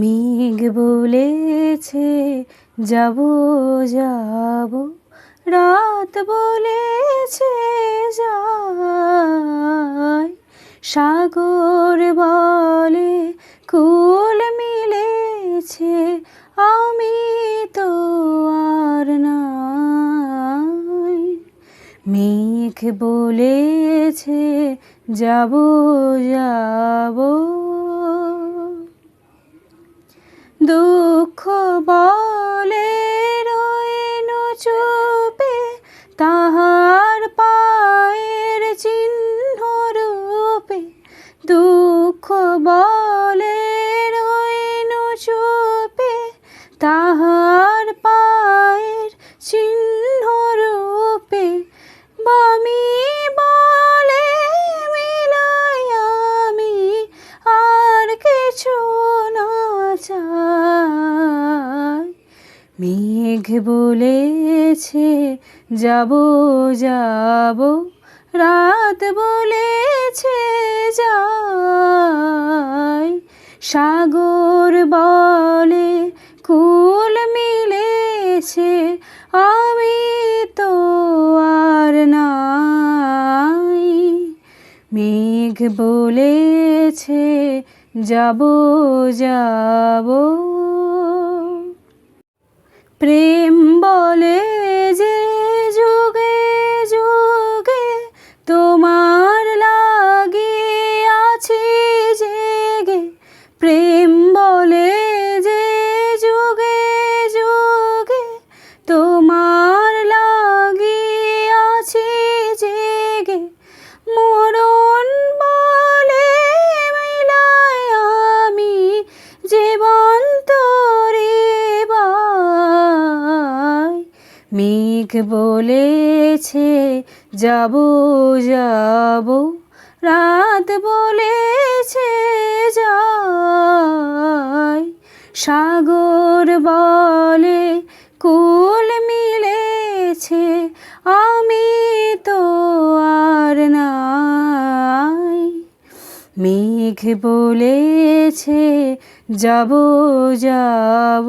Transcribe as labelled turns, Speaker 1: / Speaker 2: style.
Speaker 1: মেঘ বলেছে যাব যাব, রাত বলেছে যাই। সাগর বলে কুল মিলেছে, আমি তো আর নাই। মেঘ বলেছে যাব যাব, দুঃখ বলে রইনু চুপে, তাহার পায়ের চিহ্ন রূপে। দুঃখ বলে রইনু চুপে, তাহার পায়ের চিহ্ন রূপে। বামি বলে মিলাই আমি, আর কিছু না চাই। মেঘ বলেছে যাব যাব, রাত বলেছে যাই। সাগর বলে কুল মিলেছে, আমি তো আর নাই। মেঘ বলেছে যাব যাব, প্রেম বলে যে যুগে যুগে তোমার লাগি আছি জেগে। প্রেম বলে যে যুগে যুগে তোমার লাগি আছি জেগে। মরণ বলে মিলাই আমি, জীবন তোরে বাই। মেঘ বলেছে যাব যাব, রাত বলেছে যাই। সাগর বলে কুল মিলেছে, আমি তো আর নাই। মেঘ বলেছে যাব যাব।